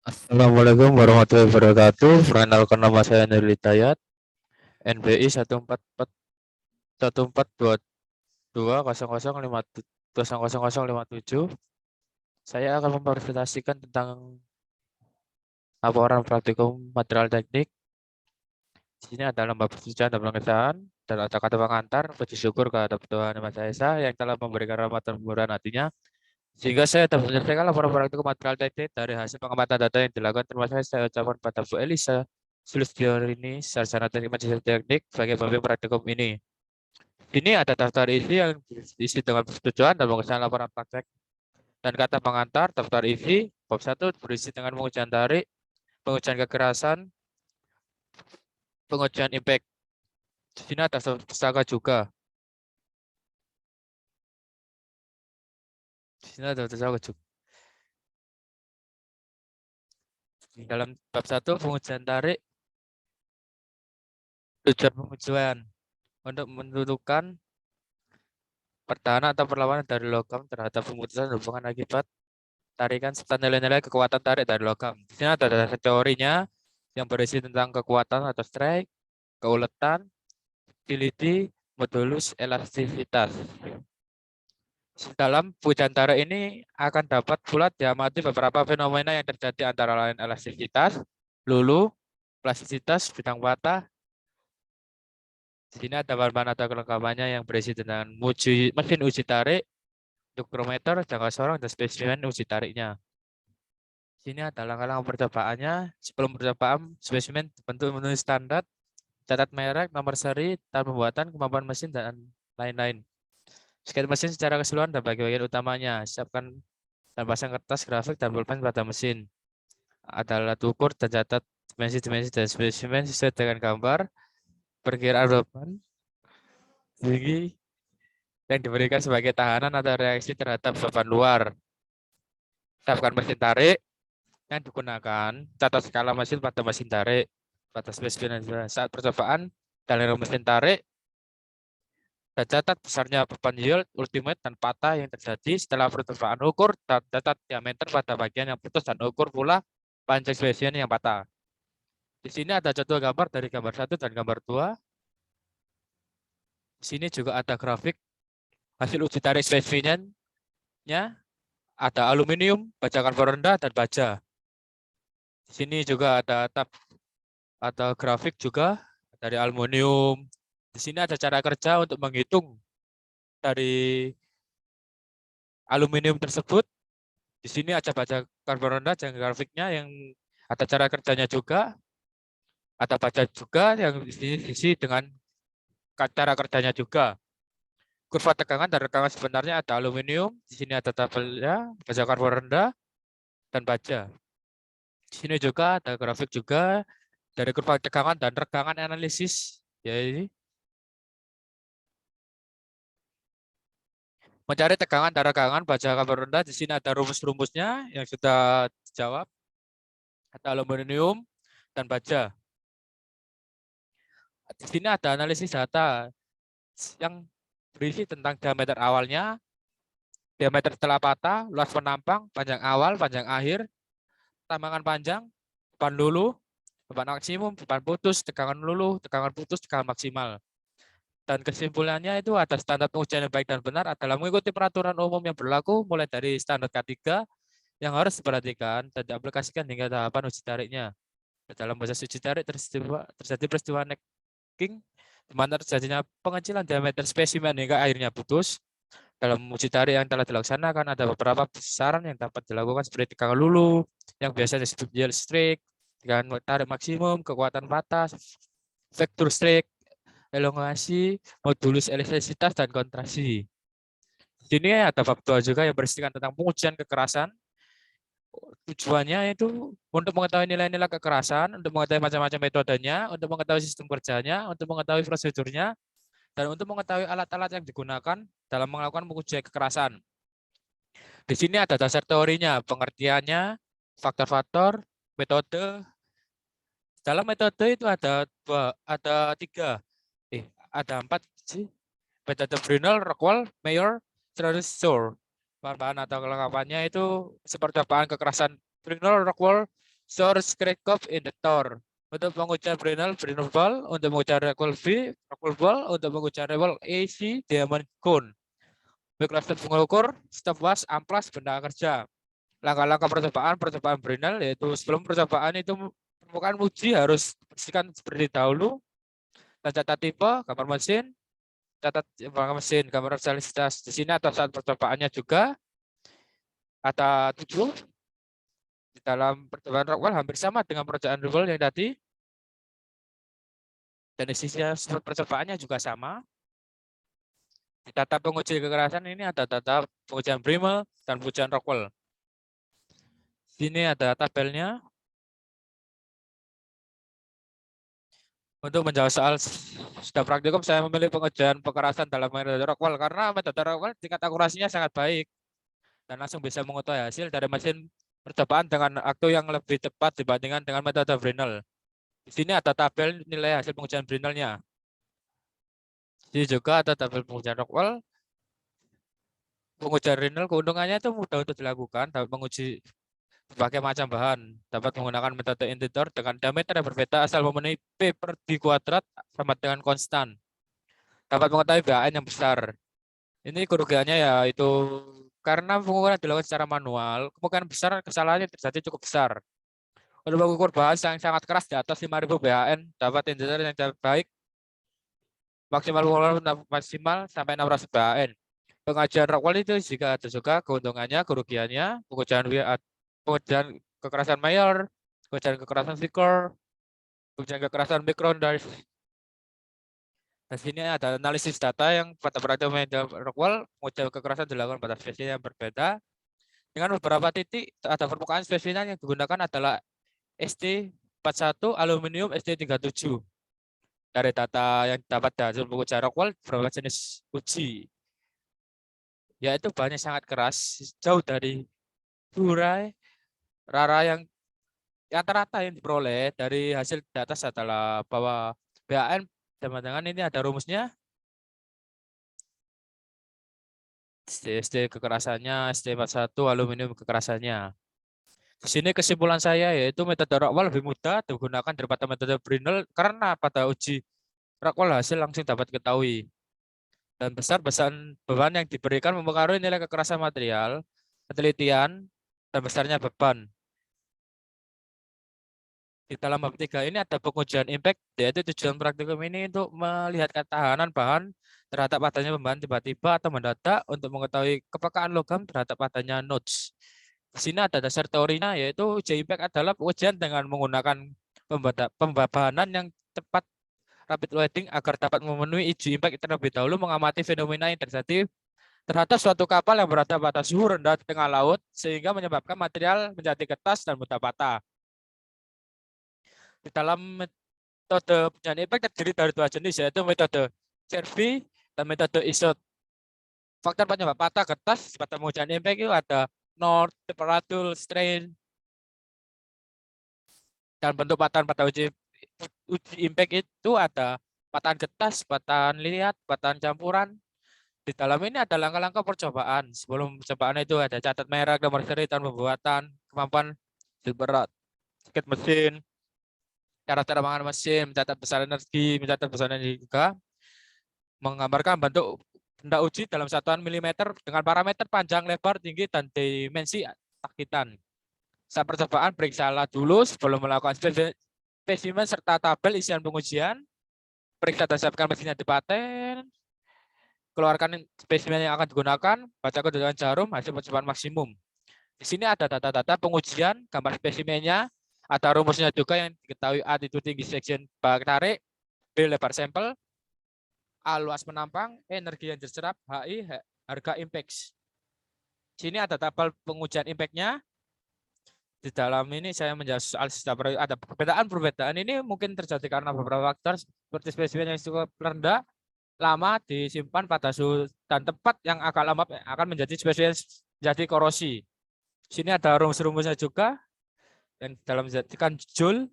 Assalamualaikum warahmatullahi wabarakatuh. Perkenalkan nama saya Nurul Hidayat, NBI 14422000057. Saya akan mempresentasikan tentang laporan praktikum material teknik. Di sini ada lembar persetujuan dan pengesahan dan ada kata pengantar. Puji syukur kepada Tuhan Yang Maha Esa yang telah memberikan rahmat dan kemurahan hatinya sehingga saya dapat menyelesaikan laporan praktikum material teknik dari hasil pengamatan data yang dilakukan. Terima kasih saya ucapkan pada Bu Elisa Sulistiawati, Sarjana Teknik Magistra Teknik sebagai pembimbing praktikum ini. Ini ada daftar isi yang diisi dengan persetujuan dan pengesahan laporan praktek dan kata pengantar. Daftar isi bab 1 berisi dengan pengujian tarik, pengujian kekerasan, pengujian impact. Di sini ada tersangka juga. Di sini ada tersangka juga. Dalam bab 1 pengujian tarik, tujuan pengujian untuk menentukan pertahanan atau perlawanan dari logam terhadap pemutusan hubungan akibat tarikan serta nilai-nilai kekuatan tarik dari logam. Di sini ada dasar teorinya yang berisi tentang kekuatan atau strike, keuletan, utility, modulus, elastisitas. Dalam pengujian tarik ini akan dapat pula diamati beberapa fenomena yang terjadi antara lain elastisitas, lulu, plastisitas, bidang patah. Di sini ada bahan-bahan atau kelengkapannya yang berisi tentang mesin uji tarik, mikrometer, jangka sorong, dan spesimen uji tariknya. Di sini ada langkah-langkah percobaannya. Sebelum percobaan, spesimen bentuk memenuhi standar, catat merek, nomor seri, tahap pembuatan, kemampuan mesin, dan lain-lain. Sket mesin secara keseluruhan dan bagian utamanya. Siapkan dan pasang kertas grafik dan pulpen pada mesin. Ada alat ukur dan catat dimensi-dimensi dan spesimen sesuai dengan gambar. Perkiraan beban tinggi yang diberikan sebagai tahanan atau reaksi terhadap beban luar. Siapkan mesin tarik yang digunakan, catat skala mesin pada mesin tarik, pada spesimen saat percobaan, dalam mesin tarik, dan catat besarnya beban yield, ultimate, dan patah yang terjadi setelah percobaan. Ukur dan catat diameter pada bagian yang putus dan ukur pula panjang spesimen yang patah. Di sini ada contoh gambar dari gambar 1 dan gambar 2. Di sini juga ada grafik hasil uji tarik spesimennya. Ada aluminium, baja karbon rendah, dan baja. Di sini juga ada grafik juga dari aluminium. Di sini ada cara kerja untuk menghitung dari aluminium tersebut. Di sini ada baja karbon rendah dan grafiknya yang ada cara kerjanya juga. Ada baja juga yang diisi dengan cara kerjanya juga. Kurva tegangan dan rekaman sebenarnya ada aluminium. Di sini ada tabelnya, baja karbon rendah, dan baja. Di sini juga ada grafik juga dari kurva tegangan dan rekaman analisis. Jadi mencari tegangan dan rekaman baja karbon rendah. Di sini ada rumus-rumusnya yang sudah dijawab. Ada aluminium dan baja. Di sini ada analisis data yang berisi tentang diameter awalnya, diameter setelah patah, luas penampang, panjang awal, panjang akhir, tambangan panjang, beban lulu, beban maksimum, beban putus, tegangan lulu, tegangan putus, tegangan maksimal. Dan kesimpulannya itu ada standar pengujian yang baik dan benar adalah mengikuti peraturan umum yang berlaku mulai dari standar K3 yang harus diperhatikan dan diaplikasikan hingga tahapan uji tariknya. Dalam proses uji tarik terjadi peristiwa necking, di mana terjadinya pengecilan diameter spesimen hingga akhirnya putus. Dalam uji tarik yang telah dilaksanakan ada beberapa besaran yang dapat dilakukan seperti tegangan lulu, yang biasanya disebut yield strike, tegangan tarik maksimum, kekuatan patah, vector strike, elongasi, modulus elastisitas, dan kontraksi. Di sini ada bab 2 juga yang berisikan tentang pengujian kekerasan. Tujuannya itu untuk mengetahui nilai-nilai kekerasan, untuk mengetahui macam-macam metodenya, untuk mengetahui sistem kerjanya, untuk mengetahui prosedurnya, dan untuk mengetahui alat-alat yang digunakan dalam melakukan pengujian kekerasan. Di sini ada dasar teorinya, pengertiannya, faktor-faktor, metode. Dalam metode itu ada 3, ada 4 sih. Metode Brinell, Rockwell, Mayer, terus Shore. Bahan-bahan atau kelengkapannya itu seperti bahan kekerasan Brinell, Rockwell, Source Kirchhoff Inductor. Untuk pengujian Brinell ball, untuk pengujian Rockwell ball, untuk pengujian Rewell AC Diamond Cone. Backcloser pengukur, stopwatch, amplas, benda kerja. Langkah-langkah percobaan Brinell yaitu sebelum percobaan itu permukaan uji harus bersihkan seperti dahulu. Catat tipe, gambar mesin, catat gambar salinitas. Di sini atau saat percobaannya juga ada 7. Di dalam percobaan Rockwell hampir sama dengan percobaan Rewell yang tadi. Dan isinya percobaannya juga sama. Di data penguji kekerasan ini ada data pengujian Brinell dan pengujian Rockwell. Sini ada tabelnya. Untuk menjawab soal sudah praktikum, saya memilih pengujian kekerasan dalam metode Rockwell karena metode Rockwell tingkat akurasinya sangat baik dan langsung bisa mengetahui hasil dari mesin percobaan dengan waktu yang lebih tepat dibandingkan dengan metode Brinell. Di sini ada tabel nilai hasil pengujian Brinell-nya. Di sini juga ada tabel pengujian Rockwell. Pengujian Brinell keuntungannya itu mudah untuk dilakukan, dapat menguji berbagai macam bahan, dapat menggunakan metode integer dengan diameter yang berbeda asal memenuhi P per D kuadrat sama dengan konstan. Dapat mengetahui BAN yang besar. Ini kerugiannya yaitu karena pengukuran dilakukan secara manual, kemungkinan besar kesalahannya terjadi cukup besar. Untuk mengukur bahan yang sangat keras di atas 5.000 BAN, dapat integer yang baik, maksimal sampai 600 BAN. Pengajian Rockwell itu jika ada juga keuntungannya, kerugiannya, pengujian kekerasan mayor, pengujian kekerasan Vickers, pengujian kekerasan mikron dari sini ada analisis data yang pada praktik Rockwell pengujian kekerasan dilakukan pada spesies yang berbeda. Dengan beberapa titik ada permukaan spesimen yang digunakan adalah ST41 aluminium ST37. Dari data yang dapat dari pengujian Rockwell beberapa jenis uji, yaitu bahannya sangat keras, jauh dari Burai, Rara yang rata-rata yang diperoleh dari hasil data adalah bahwa BAN teman-teman ini ada rumusnya. ST kekerasannya, ST41 aluminium kekerasannya. Di sini kesimpulan saya yaitu metode Rockwell lebih mudah digunakan daripada metode Brinell karena pada uji Rockwell hasil langsung dapat diketahui. Dan besar-besaran beban yang diberikan mempengaruhi nilai kekerasan material, penelitian, dan besarnya beban. Di dalam bab 3 ini ada pengujian impact, yaitu tujuan praktikum ini untuk melihat ketahanan bahan terhadap adanya pembahan tiba-tiba atau mendadak untuk mengetahui kepekaan logam terhadap adanya nodes. Di sini ada dasar teorinya, yaitu uji impact adalah pengujian dengan menggunakan pembahanan yang tepat rapid loading agar dapat memenuhi uji impact terlebih dahulu mengamati fenomena yang terjadi terhadap suatu kapal yang berada pada suhu rendah di tengah laut sehingga menyebabkan material menjadi kertas dan mudah patah. Di dalam metode pengujian impact terdiri dari 2 jenis, yaitu metode Cervi dan metode ISOT. Faktor penyebab patah kertas pada pengujian impact itu ada north, temperature, strain, dan bentuk patahan pada uji impact itu ada patahan kertas, patahan liat, patahan campuran. Di dalam ini ada langkah-langkah percobaan. Sebelum percobaan itu ada catat merek, nomor seri, tahun pembuatan, kemampuan berat, sakit mesin, cara mengatur mesin, mencatat besar energi, juga, menggambarkan bentuk benda uji dalam satuan milimeter dengan parameter panjang, lebar, tinggi, dan dimensi sakitan. Saat percobaan, periksalah dulu sebelum melakukan spesimen serta tabel isian pengujian. Periksa dan siapkan mesinnya di paten. Keluarkan spesimen yang akan digunakan, baca kode dengan jarum, hasil percobaan maksimum. Di sini ada data-data pengujian, gambar spesimennya, ada rumusnya juga yang diketahui A itu tinggi section bak tarik, B lebar sampel, A luas penampang, energi yang diserap, HI harga impact. Di sini ada tabel pengujian impact-nya. Di dalam ini saya menjawab soal ada perbedaan ini mungkin terjadi karena beberapa faktor seperti spesimen yang cukup rendah, lama disimpan pada suhu dan tempat yang agak lama akan menjadi spesimen jadi korosi. Di sini ada rumus-rumusnya juga yang dalam menjadikan joule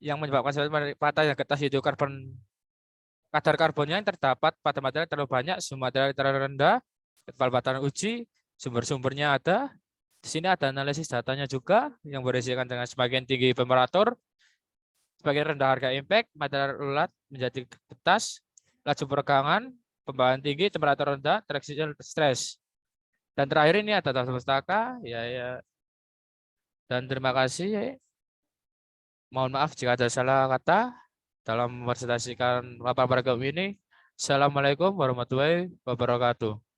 yang menyebabkan patah yang kertas itu kadar karbonnya yang terdapat pada material terlalu banyak, material terlalu rendah, tebal bataran uji, sumber-sumbernya ada. Di sini ada analisis datanya juga yang berisikan dengan semakin tinggi temperatur, semakin rendah harga impact, material ulat menjadi getas, laju peregangan, pembawaan tinggi, temperatur rendah, transition stress. Dan terakhir ini ada tata pustaka, ya. Dan terima kasih. Mohon maaf jika ada salah kata dalam mempresentasikan paparan ini. Assalamualaikum warahmatullahi wabarakatuh.